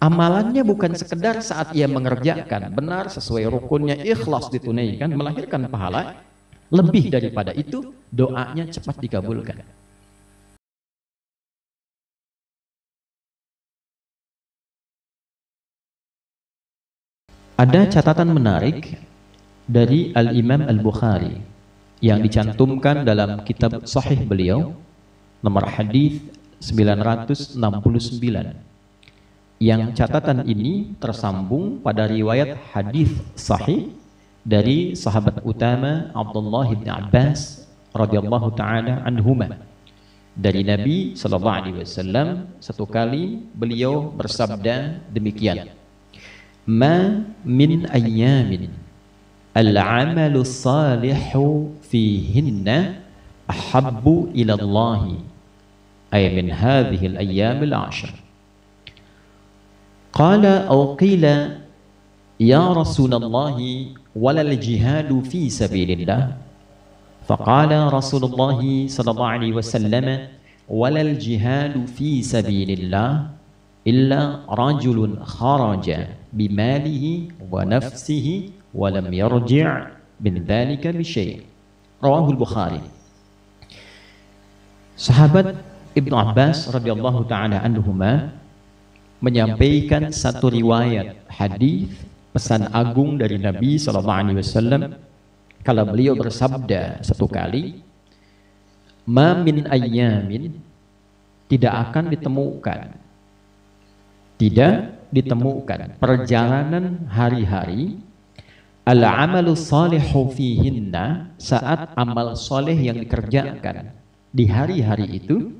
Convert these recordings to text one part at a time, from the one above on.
Amalannya bukan sekedar saat ia mengerjakan benar sesuai rukunnya, ikhlas ditunaikan, melahirkan pahala. Lebih daripada itu, doanya cepat dikabulkan. Ada catatan menarik dari Al-Imam Al-Bukhari yang dicantumkan dalam kitab Sahih beliau, nomor hadis 969. Yang catatan ini tersambung pada riwayat hadis sahih dari sahabat utama Abdullah bin Abbas radhiyallahu taala anhuma. Dari Nabi sallallahu alaihi wasallam, satu kali beliau bersabda demikian: "Ma min ayyamin al-'amalu salihu fihinna ahabbu ila Allah ay min hadhihi al-ayyam al-'ashr." Qala aw qila ya Rasulullah walal jihadu fi sabilillah. Faqala Rasulullah sallallahu alaihi wasallam walal jihadu fi sabilillah illa rajulun kharaja bimalihi wa nafsihi wa lam yarji' min dhalika bi syai'. Rawahul Bukhari. Sahabat Ibnu Abbas radhiyallahu taala anhuma menyampaikan satu riwayat hadis pesan agung dari Nabi sallallahu alaihi wasallam kala beliau bersabda satu kali, "Ma min ayyamin," tidak akan ditemukan perjalanan hari-hari, al-amalu salihu fihinna, saat amal soleh yang dikerjakan di hari-hari itu,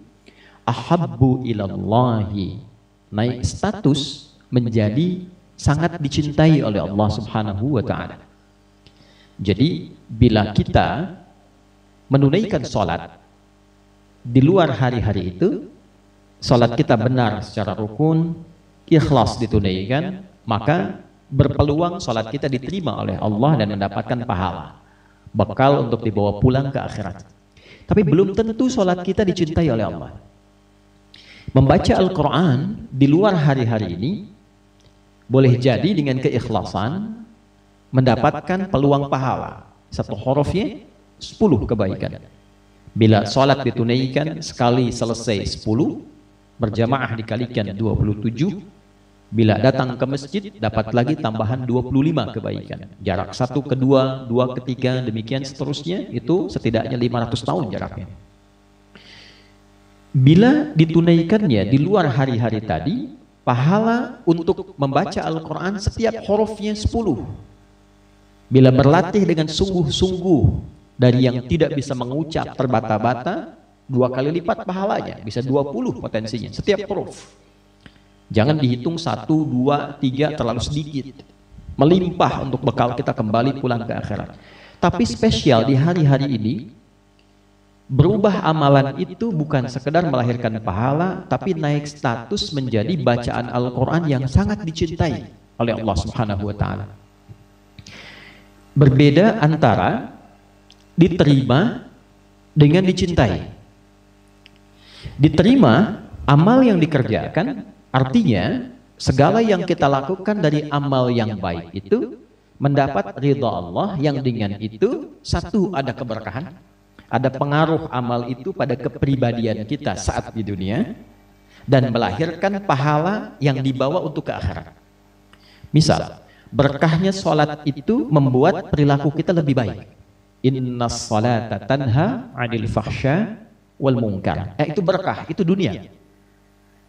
ahabbu ilallahi, naik status menjadi sangat dicintai oleh Allah Subhanahu wa ta'ala. Jadi bila kita menunaikan sholat di luar hari-hari itu, sholat kita benar secara rukun, ikhlas ditunaikan, maka berpeluang sholat kita diterima oleh Allah dan mendapatkan pahala, bekal untuk dibawa pulang ke akhirat. Tapi belum tentu sholat kita dicintai oleh Allah. Membaca Al-Quran di luar hari-hari ini boleh jadi dengan keikhlasan mendapatkan peluang pahala. Satu hurufnya 10 kebaikan. Bila sholat ditunaikan sekali selesai 10, berjamaah dikalikan 27. Bila datang ke masjid dapat lagi tambahan 25 kebaikan. Jarak 1 ke 2, 2 ke 3, demikian seterusnya, itu setidaknya 500 tahun jaraknya. Bila ditunaikannya di luar hari-hari tadi, pahala untuk membaca Al-Quran setiap hurufnya 10. Bila berlatih dengan sungguh-sungguh dari yang tidak bisa mengucap terbata-bata, 2 kali lipat pahalanya, bisa 20 potensinya setiap huruf. Jangan dihitung 1, 2, 3 terlalu sedikit, melimpah untuk bekal kita kembali pulang ke akhirat. Tapi spesial di hari-hari ini, berubah amalan itu bukan sekedar melahirkan pahala, tapi naik status menjadi bacaan Al-Quran yang sangat dicintai oleh Allah Subhanahu wa ta'ala. Berbeda antara diterima dengan dicintai. Diterima, amal yang dikerjakan, artinya segala yang kita lakukan dari amal yang baik itu mendapat ridha Allah, yang dengan itu satu, ada keberkahan, ada pengaruh amal itu pada kepribadian kita saat di dunia, dan melahirkan pahala yang dibawa untuk ke akhirat. Misal, berkahnya sholat itu membuat perilaku kita lebih baik. Innas sholata tanha 'anil fahsya wal munkar. Itu berkah, itu dunia.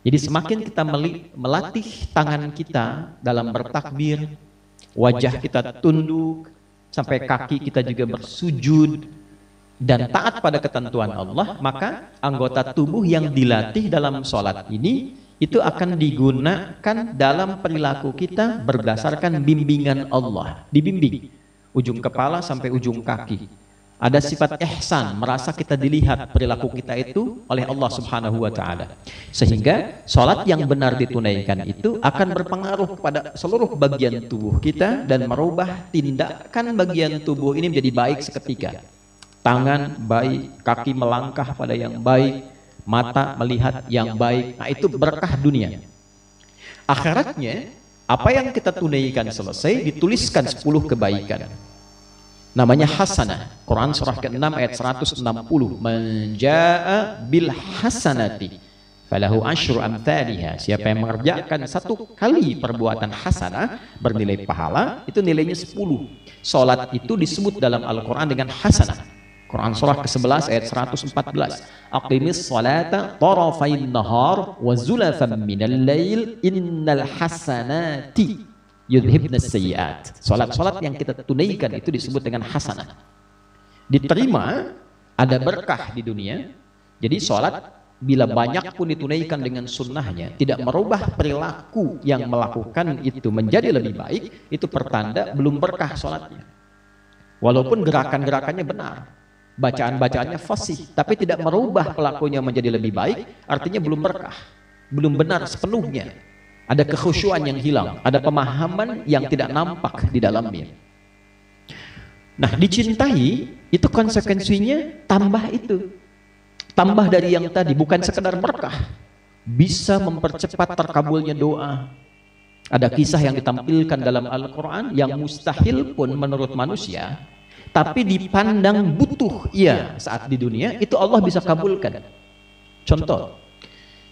Jadi semakin kita melatih tangan kita dalam bertakbir, wajah kita tunduk, sampai kaki kita juga bersujud, dan taat pada ketentuan Allah, maka anggota tubuh yang dilatih dalam sholat ini itu akan digunakan dalam perilaku kita berdasarkan bimbingan Allah. Dibimbing ujung kepala sampai ujung kaki. Ada sifat ihsan, merasa kita dilihat perilaku kita itu oleh Allah Subhanahu wa ta'ala. Sehingga sholat yang benar ditunaikan itu akan berpengaruh pada seluruh bagian tubuh kita dan merubah tindakan bagian tubuh ini menjadi baik seketika. Tangan baik, kaki melangkah pada yang baik, mata melihat yang baik. Nah, itu berkah dunia. Akhiratnya, apa yang kita tunaikan selesai, dituliskan 10 kebaikan. Namanya hasanah. Quran surah ke-6 ayat 160. Man jaa bil hasanati falahu asyru amthaliha. Siapa yang mengerjakan 1 kali perbuatan hasanah bernilai pahala, itu nilainya 10. Salat itu disebut dalam Al-Quran dengan hasanah. Quran surah ke-11 ayat 114. Aqimis salata tarafain nahar wa zulafan minal lail innal hasanati yudhibna sayyiat. Salat-salat yang kita tunaikan itu disebut dengan hasanah. Diterima, ada berkah di dunia. Jadi salat bila banyak pun ditunaikan dengan sunnahnya, tidak merubah perilaku yang melakukan itu menjadi lebih baik, itu pertanda belum berkah salatnya. Walaupun gerakan-gerakannya benar, bacaan-bacaannya fasih, tapi tidak merubah pelakunya menjadi lebih baik, artinya belum berkah, belum benar sepenuhnya. Ada kekhusyuan yang hilang, ada pemahaman yang tidak nampak di dalamnya. Nah, dicintai itu konsekuensinya tambah itu. Tambah dari yang tadi, bukan sekedar berkah, bisa mempercepat terkabulnya doa. Ada kisah yang ditampilkan dalam Al-Quran yang mustahil pun menurut manusia, tapi dipandang butuh ia saat di dunia, itu Allah bisa kabulkan. Contoh,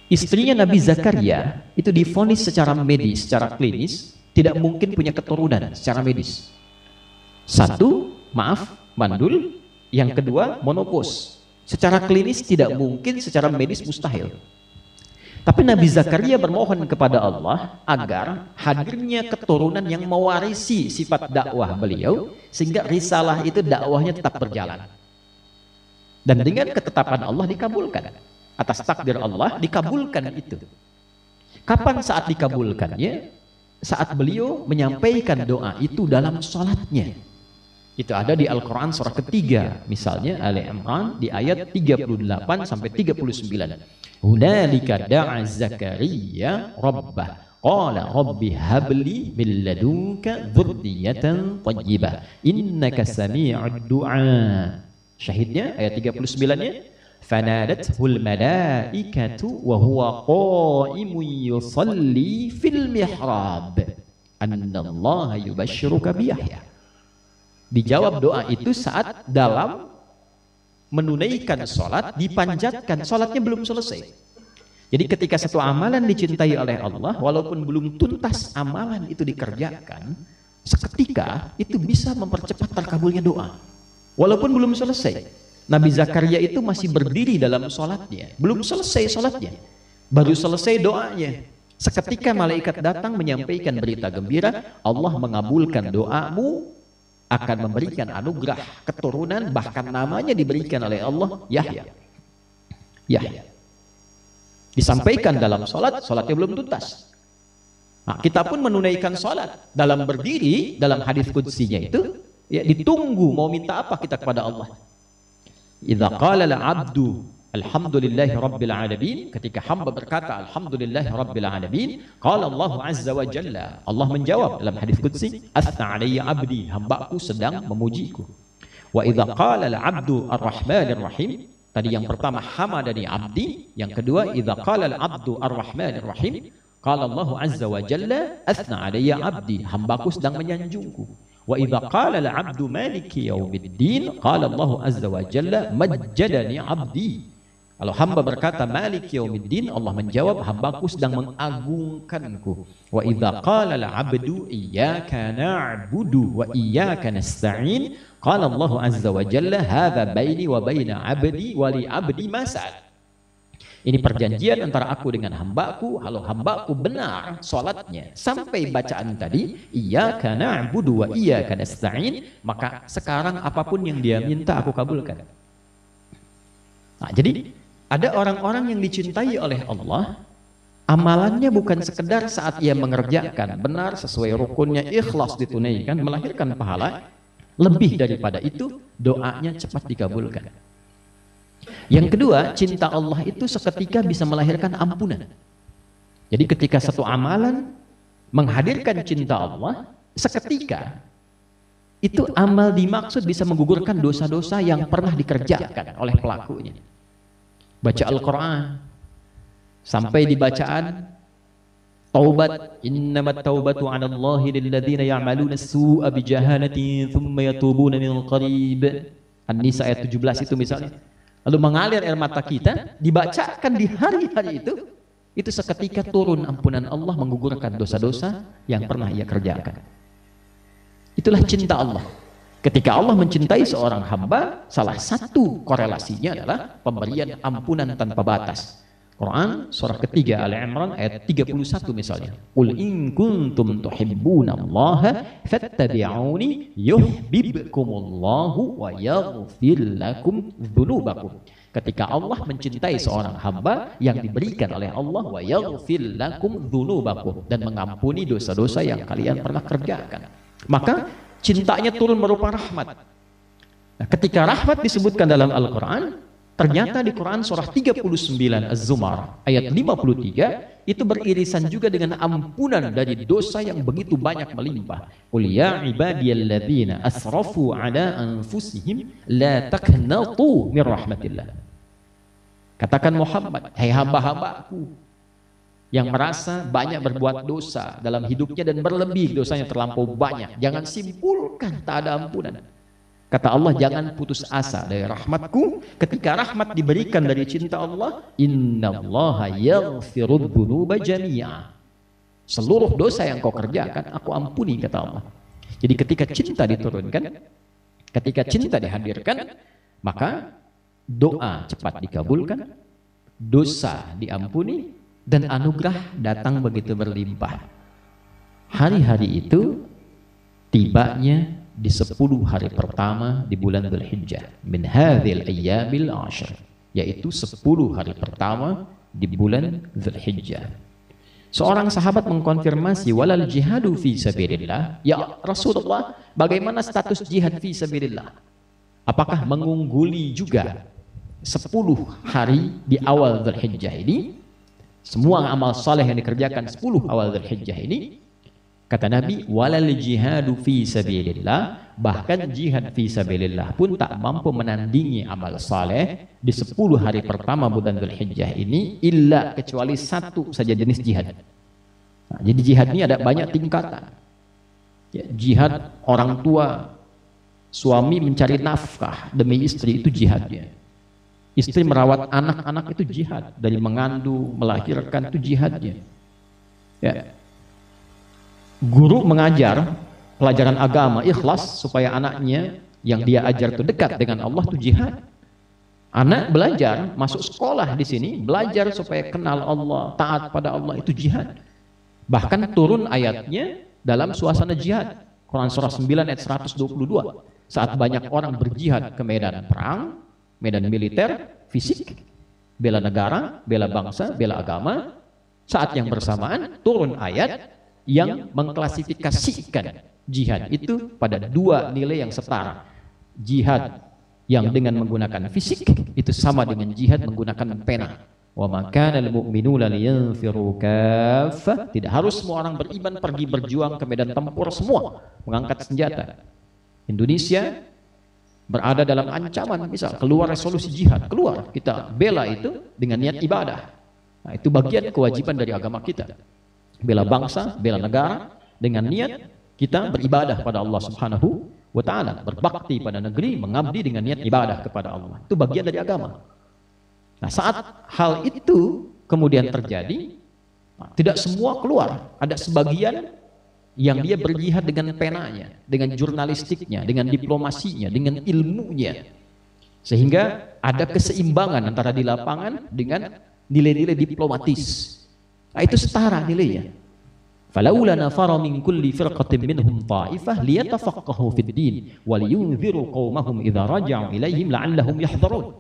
istrinya Nabi Zakaria itu divonis secara medis, secara klinis, tidak mungkin punya keturunan secara medis. Satu, mandul. Yang kedua, monopos. Secara klinis tidak mungkin, secara medis mustahil. Tapi Nabi Zakaria bermohon kepada Allah agar hadirnya keturunan yang mewarisi sifat dakwah beliau, sehingga risalah itu dakwahnya tetap berjalan. Dan dengan ketetapan Allah dikabulkan. Atas takdir Allah dikabulkan itu. Kapan saat dikabulkannya? Saat beliau menyampaikan doa itu dalam sholatnya. Itu ada di Al-Quran surah ketiga, misalnya Ali Imran di ayat 38 sampai 39. Hunalika da'a Zakaria rabbah qala rabbi habli min ladunka dzurriyyatan thayyibah innaka sami'ud du'a. Syahidnya ayat 39-nya, fanadathul malaikatu wa huwa qa'imun yusalli fil mihrab annallaha yubashshiruka bi Yahya. Dijawab doa itu saat dalam menunaikan sholat, dipanjatkan, sholatnya belum selesai. Jadi ketika satu amalan dicintai oleh Allah, walaupun belum tuntas amalan itu dikerjakan, seketika itu bisa mempercepat terkabulnya doa. Walaupun belum selesai. Nabi Zakaria itu masih berdiri dalam sholatnya, belum selesai sholatnya, baru selesai doanya. Seketika malaikat datang menyampaikan berita gembira, Allah mengabulkan doamu, akan memberikan anugerah keturunan, bahkan namanya diberikan oleh Allah Yahya. Yahya. Disampaikan dalam sholat, sholatnya belum tuntas. Nah, kita pun menunaikan sholat dalam berdiri, dalam hadis qudsinya itu, ya, ditunggu mau minta apa kita kepada Allah. Idza qala al-'abdu alhamdulillahi rabbil alamin, ketika hamba berkata alhamdulillahi rabbil alamin, qala Allah azza wa jalla, Allah menjawab dalam hadis qudsi, athna alayya abdi, hambaku sedang memujiku. Wa idza qala al-'abdu ar-rahmanir rahim, tadi yang pertama hamadani abdi, yang kedua idza qala al-'abdu ar-rahmanir rahim, qala Allah azza wa jalla athna alayya abdi, hambaku sedang menyanjungku. Wa idza qala al-'abdu maliki yaumiddin, qala Allah azza wa jalla majjadani abdi. Kalau hamba berkata maliki yaumiddin, Allah menjawab hambaku sedang mengagungkanku. Wa idza qala al-'abdu iyyaka na'budu wa iyyaka nasta'in, qala Allah azza wa jalla hadza baini wa baina 'abdi wa li 'abdi ma sa'al. Ini perjanjian antara aku dengan hambaku. Kalau hambaku benar sholatnya sampai bacaan tadi iyyaka na'budu wa iyyaka nasta'in, maka sekarang apapun yang dia minta aku kabulkan. Nah, jadi ada orang-orang yang dicintai oleh Allah, amalannya bukan sekedar saat ia mengerjakan benar sesuai rukunnya, ikhlas ditunaikan, melahirkan pahala. Lebih daripada itu, doanya cepat dikabulkan. Yang kedua, cinta Allah itu seketika bisa melahirkan ampunan. Jadi ketika satu amalan menghadirkan cinta Allah, seketika itu amal dimaksud bisa menggugurkan dosa-dosa yang pernah dikerjakan oleh pelakunya. Baca Al-Quran sampai di bacaan Taubat, innamat taubatu 'ala Allahi lil ladzina ya'maluna as-su'a bi jahalatin tsumma yatubuna min qarib. An-Nisa ayat 17 itu misalnya. Lalu mengalir air mata kita, dibacakan di hari-hari itu seketika turun ampunan Allah menggugurkan dosa-dosa yang pernah ia kerjakan. Itulah cinta Allah. Ketika Allah mencintai seorang hamba, salah satu korelasinya adalah pemberian ampunan tanpa batas. Quran surah ketiga Ali Imran ayat 31 misalnya. Qul in kuntum tuhibbunallaha fattabi'uni yuhibbukumullahu wa yaghfir lakum dzunubakum. Ketika Allah mencintai seorang hamba yang diberikan oleh Allah wa yaghfir lakum dzunubakum dan mengampuni dosa-dosa yang kalian pernah kerjakan. Maka cintanya turun berupa rahmat. Nah, ketika rahmat disebutkan dalam Al-Qur'an, ternyata di Quran surah 39 Az-Zumar ayat 53 itu beririsan juga dengan ampunan dari dosa yang begitu banyak melimpah. Qul ya ibadiyalladzina asrafu ala anfusihim la taqnatu min rahmatillah. Katakan Muhammad, hai hamba-hambaku yang merasa banyak berbuat dosa dalam hidupnya dan berlebih dosanya terlampau banyak, jangan simpulkan tak ada ampunan. Kata Allah, jangan putus asa dari rahmatku. Ketika rahmat diberikan dari cinta Allah, innallaha yaghfirudz dzunuba jami'a. Seluruh dosa yang kau kerjakan aku ampuni, kata Allah. Jadi ketika cinta diturunkan, ketika cinta dihadirkan, maka doa cepat dikabulkan, dosa diampuni, dan anugerah datang begitu berlimpah. Hari-hari itu tibanya di 10 hari pertama di bulan Dzulhijjah min hadzal ayyamil 'ashr, yaitu 10 hari pertama di bulan Dzulhijjah. Seorang sahabat mengkonfirmasi, walal jihadu fi sabilillah, ya Rasulullah, bagaimana status jihad fi sabilillah? Apakah mengungguli juga 10 hari di awal Dzulhijjah ini? Semua amal saleh yang dikerjakan 10 awal Dzulhijjah ini, kata Nabi, walal jihadu fi sabilillah, bahkan jihad fi sabilillah pun tak mampu menandingi amal saleh di 10 hari pertama bulan Dzulhijjah ini, illa kecuali satu saja jenis jihad. Nah, jadi jihad ini ada banyak tingkatan. Ya, jihad orang tua, suami mencari nafkah demi istri, itu jihadnya. Istri merawat anak-anak, itu jihad. Dari mengandung, melahirkan, itu jihadnya. Ya. Guru mengajar pelajaran agama ikhlas supaya anaknya yang dia ajar itu dekat dengan Allah, itu jihad. Anak belajar masuk sekolah di sini, belajar supaya kenal Allah, taat pada Allah, itu jihad. Bahkan turun ayatnya dalam suasana jihad. Quran surah 9 ayat 122. Saat banyak orang berjihad ke medan perang, medan militer, fisik, bela negara, bela bangsa, bela agama, saat yang bersamaan turun ayat yang mengklasifikasikan jihad itu pada dua nilai yang setara. Jihad yang dengan menggunakan fisik itu sama dengan jihad menggunakan pena. Wa ma kana al-mu'minuna liyanfiru kaffah. Tidak harus semua orang beriman pergi berjuang ke medan tempur semua mengangkat senjata. Indonesia berada dalam ancaman, misal keluar resolusi jihad, keluar, kita bela itu dengan niat ibadah. Nah, itu bagian kewajiban dari agama kita. Bela bangsa, bela negara dengan niat kita beribadah pada Allah Subhanahu wa ta'ala, berbakti pada negeri, mengabdi dengan niat ibadah kepada Allah. Itu bagian dari agama. Nah, saat hal itu kemudian terjadi, tidak semua keluar, ada sebagian yang dia berjihad dengan penanya, dengan jurnalistiknya, dengan diplomasinya, dengan ilmunya, sehingga ada keseimbangan antara di lapangan dengan nilai-nilai diplomatis. Nah, itu setara nilainya. Falaula nafara min kulli firqatin minhum ta'ifah liyatafaqahu fid din wa liyunziru qaumahum idza raja'u ilaihim la'allahum yahdharun.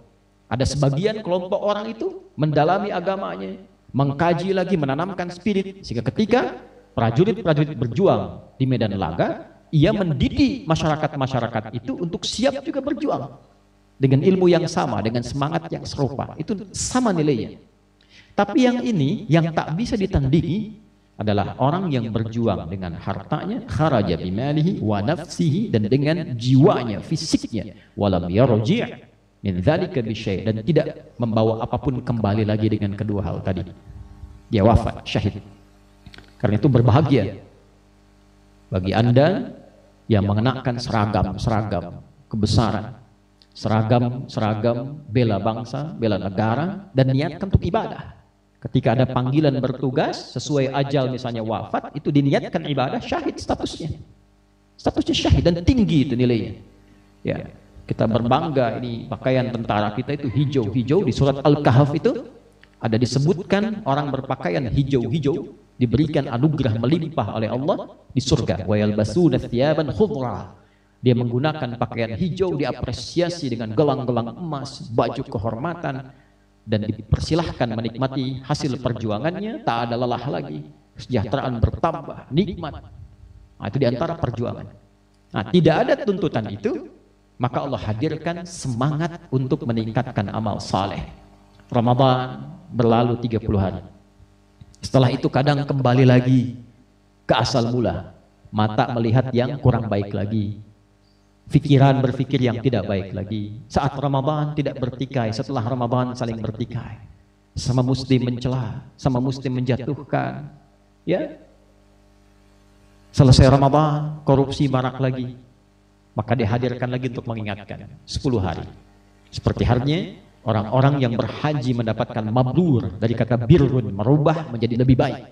Ada sebagian kelompok orang itu mendalami agamanya, mengkaji lagi, menanamkan spirit, sehingga ketika prajurit-prajurit berjuang di medan laga, ia mendidik masyarakat-masyarakat itu untuk siap juga berjuang dengan ilmu yang sama, dengan semangat yang serupa. Itu sama nilainya. Tapi yang ini yang tak bisa ditandingi adalah orang yang berjuang dengan hartanya, kharaja bimalihi wa nafsihi, dan dengan jiwanya, fisiknya, walam yarji' min dzalika bisyai', dan tidak membawa apapun kembali lagi dengan kedua hal tadi. Dia wafat, syahid. Karena itu berbahagia bagi Anda yang mengenakan seragam kebesaran, seragam bela bangsa, bela negara, dan niatkan untuk ibadah. Ketika ada panggilan bertugas sesuai ajal, misalnya wafat, itu diniatkan ibadah, syahid statusnya syahid, dan tinggi itu nilainya. Ya, kita berbangga ini pakaian tentara kita itu hijau-hijau. Di surat Al-Kahf itu ada disebutkan orang berpakaian hijau-hijau diberikan anugerah melimpah oleh Allah di surga. Wa yalbasuna thiyaban khudra. Dia menggunakan pakaian hijau, diapresiasi dengan gelang-gelang emas, baju kehormatan, dan dipersilahkan menikmati hasil perjuangannya. Tak ada lelah lagi, kesejahteraan bertambah, nikmat. Nah, itu diantara perjuangan. Nah, tidak ada tuntutan itu, maka Allah hadirkan semangat untuk meningkatkan amal saleh. Ramadan berlalu 30 hari. Setelah itu kadang kembali lagi ke asal mula. Mata melihat yang kurang baik lagi, pikiran berpikir yang tidak baik lagi. Saat Ramadan tidak bertikai, setelah Ramadan saling bertikai. Sama muslim mencela, sama muslim menjatuhkan. Ya, selesai Ramadan, korupsi marak lagi. Maka dihadirkan lagi untuk mengingatkan 10 hari. Seperti halnya orang-orang yang berhaji mendapatkan mabrur, dari kata birrun, merubah menjadi lebih baik.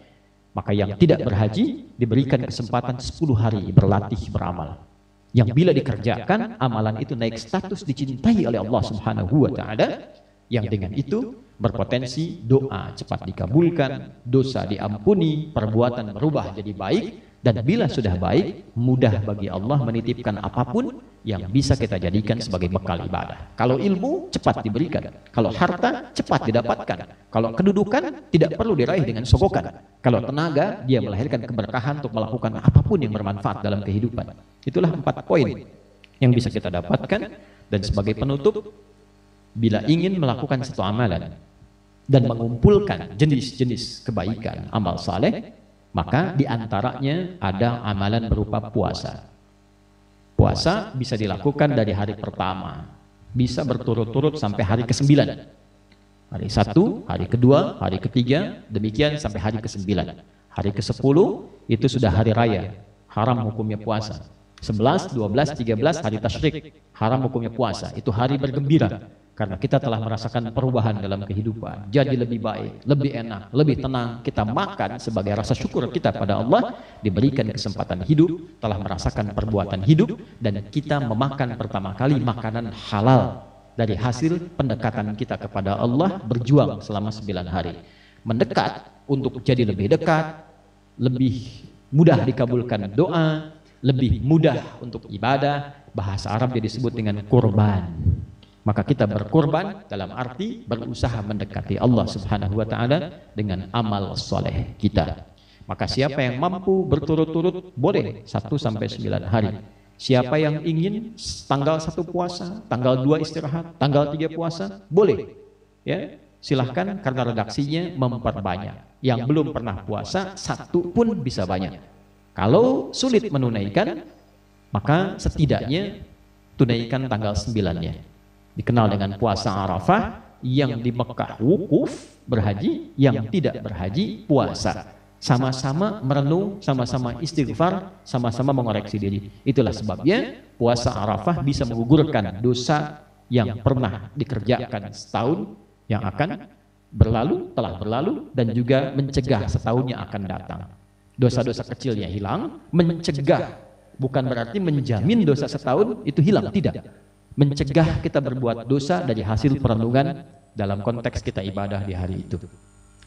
Maka yang tidak berhaji diberikan kesempatan 10 hari berlatih beramal. Yang bila dikerjakan, amalan itu naik status, dicintai oleh Allah Subhanahu wa Ta'ala. Yang dengan itu berpotensi doa cepat dikabulkan, dosa diampuni, perbuatan berubah jadi baik. Dan bila sudah baik, mudah bagi Allah menitipkan apapun yang bisa kita jadikan sebagai bekal ibadah. Kalau ilmu, cepat diberikan. Kalau harta, cepat didapatkan. Kalau kedudukan, tidak perlu diraih dengan sogokan. Kalau tenaga, dia melahirkan keberkahan untuk melakukan apapun yang bermanfaat dalam kehidupan. Itulah 4 poin yang bisa kita dapatkan. Dan sebagai penutup, bila ingin melakukan satu amalan dan mengumpulkan jenis-jenis kebaikan, amal saleh, maka diantaranya ada amalan berupa puasa. Puasa bisa dilakukan dari hari pertama, bisa berturut-turut sampai hari ke-9. Hari 1, hari kedua, hari ketiga, demikian sampai hari ke-9. Hari ke-10 itu sudah hari raya, haram hukumnya puasa. 11, 12, 13 hari tasyrik, haram hukumnya puasa. Itu hari bergembira karena kita telah merasakan perubahan dalam kehidupan, jadi lebih baik, lebih enak, lebih tenang. Kita makan sebagai rasa syukur kita pada Allah, diberikan kesempatan hidup, telah merasakan perbuatan hidup, dan kita memakan pertama kali makanan halal dari hasil pendekatan kita kepada Allah, berjuang selama 9 hari. Mendekat untuk jadi lebih dekat, lebih mudah dikabulkan doa, lebih mudah untuk ibadah. Bahasa Arabnya disebut dengan kurban. Maka kita berkurban dalam arti berusaha mendekati Allah Subhanahu wa Ta'ala dengan amal soleh kita. Maka siapa yang mampu berturut-turut boleh 1 sampai 9 hari. Siapa yang ingin tanggal 1 puasa, tanggal 2 istirahat, tanggal 3 puasa, boleh. Ya, silahkan, karena redaksinya memperbanyak. Yang belum pernah puasa 1 pun bisa banyak. Kalau sulit menunaikan, maka setidaknya tunaikan tanggal 9-nya. Dikenal dengan puasa Arafah. Yang di Mekah wukuf berhaji, yang tidak berhaji puasa. Sama-sama merenung, sama-sama istighfar, sama-sama mengoreksi diri. Itulah sebabnya puasa Arafah bisa menggugurkan dosa yang pernah dikerjakan setahun yang akan berlalu, telah berlalu, dan juga mencegah setahun yang akan datang. Dosa-dosa kecilnya hilang. Mencegah bukan berarti menjamin dosa setahun itu hilang, tidak. Mencegah kita berbuat dosa dari hasil perenungan dalam konteks kita ibadah di hari itu.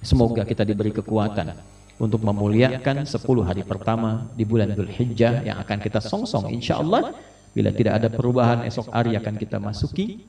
Semoga kita diberi kekuatan untuk memuliakan 10 hari pertama di bulan Dzulhijjah yang akan kita songsong insya Allah. Bila tidak ada perubahan, esok hari akan kita masuki